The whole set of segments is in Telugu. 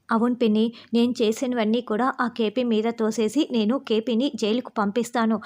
అవును పిన్ని. నేను చేసినవన్నీ కూడా ఆ కేపీ మీద తోసేసి నేను కేపీని జైలుకు పంపిస్తాను.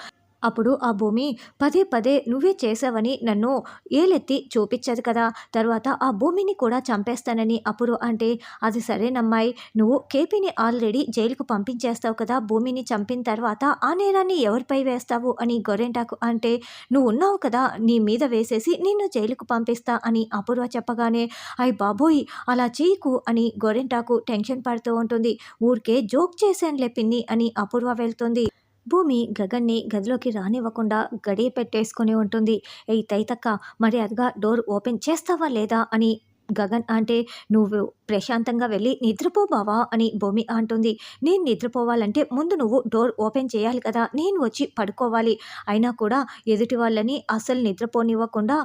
అప్పుడు ఆ భూమి పదే పదే నువ్వే చేశావని నన్ను ఏలెత్తి చూపిచ్చదు కదా! తర్వాత ఆ భూమిని కూడా చంపేస్తానని అప్పుడు అంటే, అది సరేనమ్మాయి, నువ్వు కేపీని ఆల్రెడీ జైలుకు పంపించేస్తావు కదా! భూమిని చంపిన తర్వాత ఆ నేరాన్ని ఎవరిపై వేస్తావు అని గోరింటాకు అంటే, నువ్వున్నావు కదా! నీ మీద వేసేసి నిన్ను జైలుకు పంపిస్తా అని అపూర్వ చెప్పగానే, అయ్ బాబోయ్! అలా చేయకు అని గోరింటాకు టెన్షన్ పడుతూ ఉంటుంది. ఊరికే జోక్ చేశానులే పిన్ని అని అపూర్వ వెళ్తుంది. భూమి గగన్ని గదిలోకి రానివ్వకుండా గడియ పెట్టేసుకొని ఉంటుంది. "ఏయ్ తైతక్క, మర్యాదగా డోర్ ఓపెన్ చేస్తావా లేదా?" అని గగన్ అంటే, "నువ్వు ప్రశాంతంగా వెళ్ళి నిద్రపో బావా" అని భూమి అంటుంది. "నేను నిద్రపోవాలంటే ముందు నువ్వు డోర్ ఓపెన్ చేయాలి కదా! నేను వచ్చి పడుకోవాలి. అయినా కూడా ఎదుటి వాళ్ళని అస్సలు నిద్రపోనివ్వకుండా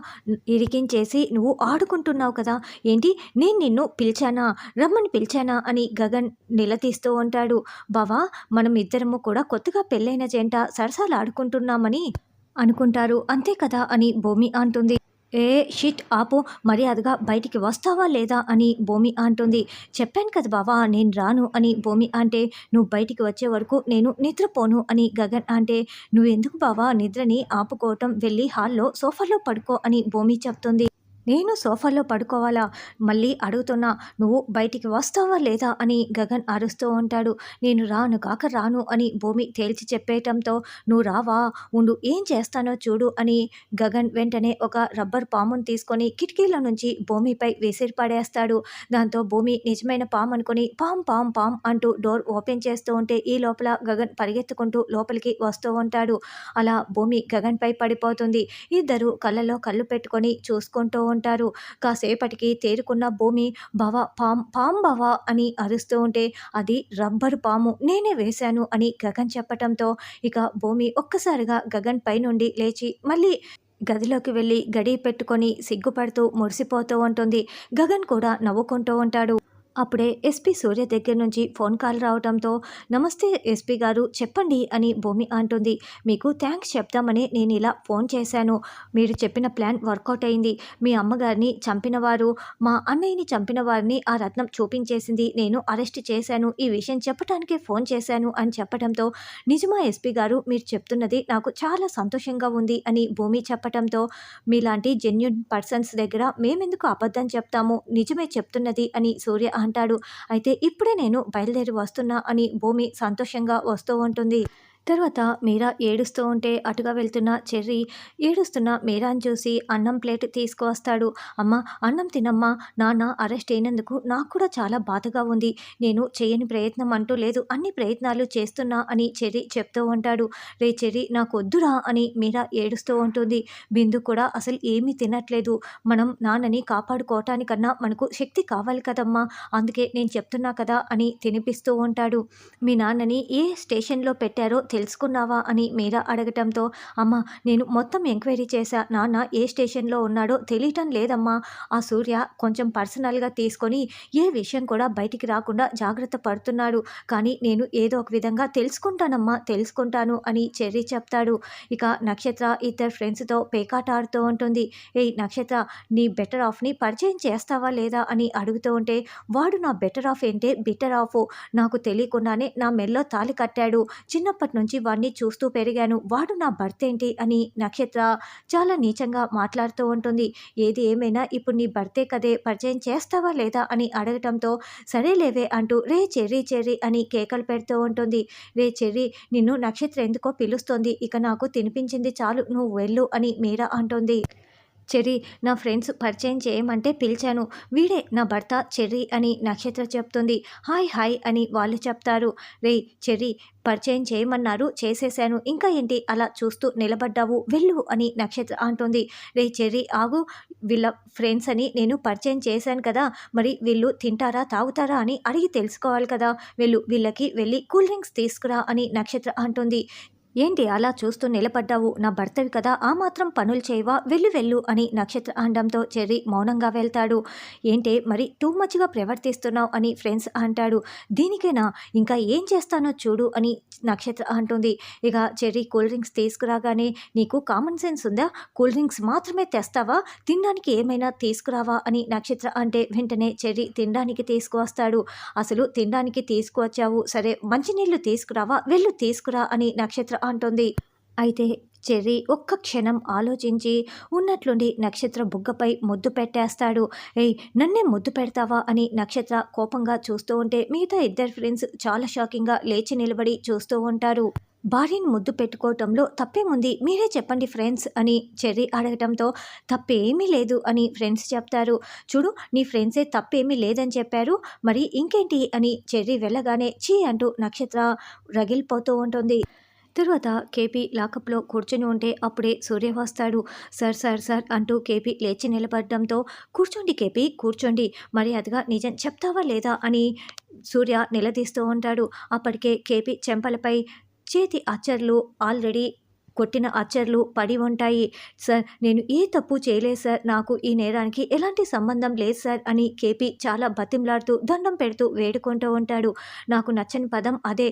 ఇరికించేసి నువ్వు ఆడుకుంటున్నావు కదా! ఏంటి, నేను నిన్ను పిలిచానా? రమ్మని పిలిచానా?" అని గగన్ నిలదీస్తూ ఉంటాడు. "బావా, మనం ఇద్దరము కూడా కొత్తగా పెళ్ళైన జంట సరసాలాడుకుంటున్నామని అనుకుంటారు. అంతే కదా!" అని భూమి అంటుంది. "ఏ షిట్ ఆపు! మర్యాదగా బయటికి వస్తావా లేదా?" అని భూమి అంటుంది. "చెప్పాను కదా బావా, నేను రాను" అని భూమి అంటే, "నువ్వు బయటికి వచ్చే వరకు నేను నిద్రపోను" అని గగన్ అంటే, "నువ్వెందుకు బావా నిద్రని ఆపుకోవటం? వెళ్ళి హాల్‌లో సోఫాలో పడుకో" అని భూమి చెప్తుంది. "నేను సోఫాలో పడుకోవాలా? మళ్ళీ అడుగుతున్నా, నువ్వు బయటికి వస్తావా లేదా?" అని గగన్ అరుస్తూ ఉంటాడు. "నేను రాను కాక రాను" అని భూమి తేల్చి చెప్పేయటంతో, "నువ్వు రావా? ఉండు ఏం చేస్తానో చూడు" అని గగన్ వెంటనే ఒక రబ్బర్ పాముని తీసుకొని కిటికీలో నుంచి భూమిపై విసిరి పడేస్తాడు. దాంతో భూమి నిజమైన పాము అనుకుని పాం పాం పాం అంటూ డోర్ ఓపెన్ చేస్తూ ఉంటే, ఈ లోపల గగన్ పరిగెత్తుకుంటూ లోపలికి వస్తూ ఉంటాడు. అలా భూమి గగన్‌పై పడిపోతుంది. ఇద్దరు కళ్ళలో కళ్ళు పెట్టుకొని చూసుకుంటూ ఉంటారు. కాసేపటికి తేరుకున్న భూమి, "బావ, పాము బావ" అని అరుస్తూ ఉంటే, "అది రబ్బరు పాము, నేనే వేశాను" అని గగన్ చెప్పటంతో, ఇక భూమి ఒక్కసారిగా గగన్ పైనుండి లేచి మళ్ళీ గదిలోకి వెళ్ళి గడియ పెట్టుకొని సిగ్గుపడుతూ మురిసిపోతూ ఉంటుంది. గగన్ కూడా నవ్వుకుంటూ ఉంటాడు. అప్పుడే ఎస్పీ సూర్య దగ్గర నుంచి ఫోన్ కాల్ రావడంతో, "నమస్తే ఎస్పీ గారు, చెప్పండి" అని భూమి అంటుంది. "మీకు థ్యాంక్స్ చెప్దామని నేను ఇలా ఫోన్ చేశాను. మీరు చెప్పిన ప్లాన్ వర్కౌట్ అయింది. మీ అమ్మగారిని చంపినవారు, మా అన్నయ్యని చంపిన వారిని ఆ రత్నం చూపించేసింది. నేను అరెస్ట్ చేశాను. ఈ విషయం చెప్పటానికే ఫోన్ చేశాను" అని చెప్పడంతో, "నిజమా ఎస్పీ గారు, మీరు చెప్తున్నది నాకు చాలా సంతోషంగా ఉంది" అని భూమి చెప్పటంతో, "మీలాంటి జెన్యూన్ పర్సన్స్ దగ్గర మేమెందుకు అబద్ధం చెప్తాము, నిజమే చెప్తున్నది" అని సూర్య అంటాడు. "అయితే ఇప్పుడే నేను బయలుదేరి వస్తున్నా" అని భూమి సంతోషంగా వస్తూ ఉంటుంది. తర్వాత మీరా ఏడుస్తూ ఉంటే అటుగా వెళ్తున్న చెర్రీ ఏడుస్తున్న మీరాని చూసి అన్నం ప్లేట్ తీసుకువస్తాడు. "అమ్మ, అన్నం తినమ్మా, నాన్న అరెస్ట్ అయినందుకు నాకు కూడా చాలా బాధగా ఉంది. నేను చేయని ప్రయత్నం అంటూ లేదు, అన్ని ప్రయత్నాలు చేస్తున్నా" అని చెర్రీ చెప్తూ ఉంటాడు. "రే చెర్రీ, నాకు వద్దురా" అని మీరా ఏడుస్తూ ఉంటుంది. "బిందు కూడా అసలు ఏమీ తినట్లేదు. మనం నాన్నని కాపాడుకోవటానికన్నా మనకు శక్తి కావాలి కదమ్మా, అందుకే నేను చెప్తున్నా కదా" అని తినిపిస్తూ ఉంటాడు. "మీ నాన్నని ఏ స్టేషన్‌లో పెట్టారో తెలుసుకున్నావా?" అని మీరా అడగటంతో, "అమ్మ, నేను మొత్తం ఎంక్వైరీ చేశా. నాన్న ఏ స్టేషన్‌లో ఉన్నాడో తెలియటం లేదమ్మా. ఆ సూర్య కొంచెం పర్సనల్‌గా తీసుకొని ఏ విషయం కూడా బయటికి రాకుండా జాగ్రత్త పడుతున్నాడు. కానీ నేను ఏదో ఒక విధంగా తెలుసుకుంటానమ్మా, తెలుసుకుంటాను" అని చెర్రీ చెప్తాడు. ఇక నక్షత్ర ఇద్దరు ఫ్రెండ్స్‌తో పేకాట ఆడుతూ ఉంటుంది. "ఏయ్ నక్షత్ర, నీ బెటర్ హాఫ్‌ని పరిచయం చేస్తావా లేదా?" అని అడుగుతూ ఉంటే, "వాడు నా బెటర్ హాఫ్ ఏంటే బిటర్ హాఫు. నాకు తెలియకుండానే నా మెడలో తాళి కట్టాడు. చిన్నప్పటి నుంచి వాడిని చూస్తూ పెరిగాను. వాడు నా భర్త ఏంటి" అని నక్షత్ర చాలా నీచంగా మాట్లాడుతూ ఉంటుంది. "ఏది ఏమైనా ఇప్పుడు నీ భర్తే కదే, పరిచయం చేస్తావా లేదా?" అని అడగటంతో, "సరేలేవే" అంటూ "రే చెర్రీ చెర్రీ" అని కేకలు పెడుతూ ఉంటుంది. "రే చెర్రీ, నిన్ను నక్షత్ర ఎందుకో పిలుస్తోంది. ఇక నాకు తినిపించింది చాలు, నువ్వు వెళ్ళు" అని మీరా అంటుంది. "చెర్రీ, నా ఫ్రెండ్స్ పరిచయం చేయమంటే పిలిచాను. వీడే నా భర్త చెర్రీ" అని నక్షత్ర చెప్తుంది. "హాయ్ హాయ్" అని వాళ్ళు చెప్తారు. "రేయ్ చెర్రీ, పరిచయం చేయమన్నారు, చేసేశాను. ఇంకా ఏంటి అలా చూస్తూ నిలబడ్డావు, వెళ్ళు" అని నక్షత్ర అంటుంది. "రేయ్ చెర్రీ ఆగు, వీళ్ళ ఫ్రెండ్స్ అని నేను పరిచయం చేశాను కదా, మరి వీళ్ళు తింటారా తాగుతారా అని అడిగి తెలుసుకోవాలి కదా, వెళ్ళు, వీళ్ళకి వెళ్ళి కూల్ డ్రింక్స్ తీసుకురా" అని నక్షత్ర అంటుంది. ఏంటి అలా చూస్తూ నిలబడ్డావు? నా భర్తవి కదా! ఆ మాత్రం పనులు చేయవా? వెళ్ళు వెళ్ళు అని నక్షత్ర అనడంతో చెర్రీ మౌనంగా వెళ్తాడు. ఏంటే మరి టూ మచ్‌గా ప్రవర్తిస్తున్నావు అని ఫ్రెండ్స్ అంటాడు. దీనికేనా ఇంకా ఏం చేస్తానో చూడు అని నక్షత్ర అంటుంది. ఇక చెర్రీ కూల్ డ్రింక్స్ తీసుకురాగానే నీకు కామన్ సెన్స్ ఉందా? కూల్ డ్రింక్స్ మాత్రమే తెస్తావా? తినడానికి ఏమైనా తీసుకురావా? అని నక్షత్ర అంటే వెంటనే చెర్రీ తినడానికి తీసుకువస్తాడు. అసలు తినడానికి తీసుకువచ్చావు సరే మంచినీళ్ళు తీసుకురావా? వెళ్ళు తీసుకురా అని నక్షత్ర అంటుంది. అయితే చెర్రీ ఒక్క క్షణం ఆలోచించి ఉన్నట్లుండి నక్షత్ర బుగ్గపై ముద్దు పెట్టేస్తాడు. ఏయ్ నన్నే ముద్దు పెడతావా అని నక్షత్ర కోపంగా చూస్తూ ఉంటే మిగతా ఇద్దరు ఫ్రెండ్స్ చాలా షాకింగ్గా లేచి నిలబడి చూస్తూ ఉంటారు. భార్యని ముద్దు పెట్టుకోవటంలో తప్పేముంది మీరే చెప్పండి ఫ్రెండ్స్ అని చెర్రీ అడగటంతో తప్పేమీ లేదు అని ఫ్రెండ్స్ చెప్తారు. చూడు నీ ఫ్రెండ్సే తప్పేమీ లేదని చెప్పారు మరి ఇంకేంటి అని చెర్రీ వెళ్ళగానే చీ అంటూ నక్షత్ర రగిలిపోతూ ఉంటుంది. తరువాత కేపీ లాకప్లో కూర్చొని ఉంటే అప్పుడే సూర్య వస్తాడు. సార్ సార్ సార్ అంటూ కేపీ లేచి నిలబడడంతో కూర్చోండి కేపీ కూర్చోండి మర్యాదగా నిజం చెప్తావా లేదా అని సూర్య నిలదీస్తూ ఉంటాడు. అప్పటికే కేపీ చెంపలపై చేతి అచ్చర్లు ఆల్రెడీ కొట్టిన అచ్చర్లు పడి ఉంటాయి. సార్ నేను ఏ తప్పు చేయలేదు సార్ నాకు ఈ నేరానికి ఎలాంటి సంబంధం లేదు సార్ అని కేపీ చాలా బతిమలాడుతూ దండం పెడుతూ వేడుకుంటూ ఉంటాడు. నాకు నచ్చని పదం అదే.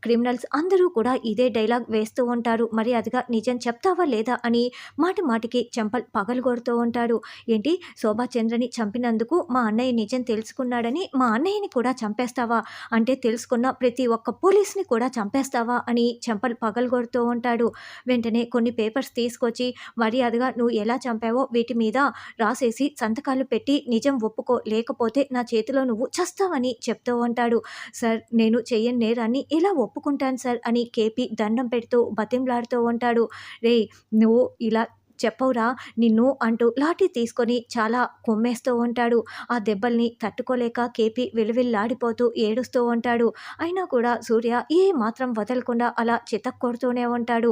క్రిమినల్స్ అందరూ కూడా ఇదే డైలాగ్ వేస్తూ ఉంటారు. మర్యాదగా నిజం చెప్తావా లేదా అని మాటి మాటికి చెంపలు పగలగొడుతూ ఉంటాడు. ఏంటి శోభాచంద్రని చంపినందుకు మా అన్నయ్య నిజం తెలుసుకున్నాడని మా అన్నయ్యని కూడా చంపేస్తావా? అంటే తెలుసుకున్న ప్రతి ఒక్క పోలీస్ని కూడా చంపేస్తావా అని చెంపలు పగలగొడుతూ ఉంటాడు. వెంటనే కొన్ని పేపర్స్ తీసుకొచ్చి మర్యాదగా నువ్వు ఎలా చంపావో వీటి మీద రాసేసి సంతకాలు పెట్టి నిజం ఒప్పుకో లేకపోతే నా చేతిలో నువ్వు చస్తావని చెప్తూ ఉంటాడు. సార్ నేను చెయ్యని నేరాన్ని ఎలా ఒప్పుకుంటాను సార్ అని కేపీ దండం పెడుతూ బతిమలాడుతూ ఉంటాడు. రేయ్ నువ్వు ఇలా చెప్పవురా నిన్ను అంటూ లాఠీ తీసుకొని చాలా కొమ్మేస్తూ ఉంటాడు. ఆ దెబ్బల్ని తట్టుకోలేక కేపీ విలవిల్లాడిపోతూ ఏడుస్తూ ఉంటాడు. అయినా కూడా సూర్య ఏ మాత్రం వదలకుండా అలా చితక్కొడుతూనే ఉంటాడు.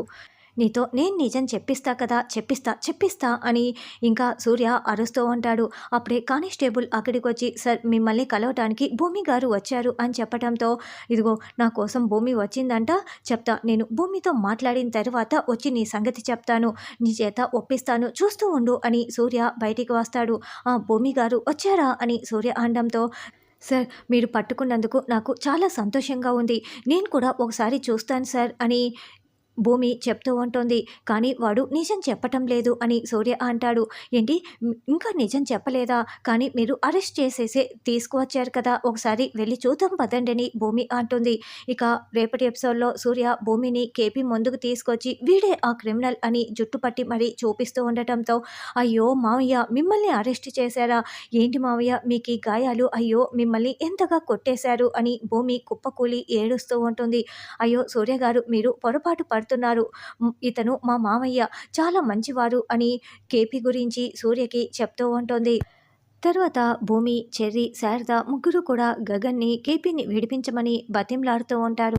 నీతో నేను నిజం చెప్పిస్తా కదా చెప్పిస్తా చెప్పిస్తా అని ఇంకా సూర్య అరుస్తూ ఉంటాడు. అప్పుడే కానిస్టేబుల్ అక్కడికి వచ్చి సార్ మిమ్మల్ని కలవటానికి భూమి గారు వచ్చారు అని చెప్పడంతో ఇదిగో నా కోసం భూమి వచ్చిందంట చెప్తా నేను భూమితో మాట్లాడిన తర్వాత వచ్చి నీ సంగతి చెప్తాను నీ చేత ఒప్పిస్తాను చూస్తూ ఉండు అని సూర్య బయటికి వస్తాడు. ఆ భూమి గారు వచ్చారా అని సూర్య అనడంతో సార్ మీరు పట్టుకున్నందుకు నాకు చాలా సంతోషంగా ఉంది నేను కూడా ఒకసారి చూస్తాను సార్ అని భూమి చెప్తూ ఉంటుంది. కానీ వాడు నిజం చెప్పటం లేదు అని సూర్య అంటాడు. ఏంటి ఇంకా నిజం చెప్పలేదా? కానీ మీరు అరెస్ట్ చేసేసే తీసుకువచ్చారు కదా ఒకసారి వెళ్ళి చూద్దాం పదండి అని భూమి అంటుంది. ఇక రేపటి ఎపిసోడ్లో సూర్య భూమిని కేపీ ముందుకు తీసుకొచ్చి వీడే ఆ క్రిమినల్ అని జుట్టు పట్టి మరీ చూపిస్తూ ఉండటంతో అయ్యో మావయ్య మిమ్మల్ని అరెస్ట్ చేశారా? ఏంటి మావయ్య మీకు ఈ గాయాలు అయ్యో మిమ్మల్ని ఎంతగా కొట్టేశారు అని భూమి కుప్పకూలి ఏడుస్తూ ఉంటుంది. అయ్యో సూర్య గారు మీరు పొరపాటు పడుతున్నారు ఇతను మా మామయ్య చాలా మంచివారు అని కేపీ గురించి సూర్యకి చెప్తూ ఉంటుంది. తర్వాత భూమి చెర్రీ శారద ముగ్గురు కూడా గగన్ని కేపీని విడిపించమని బతిమలాడుతూ ఉంటారు.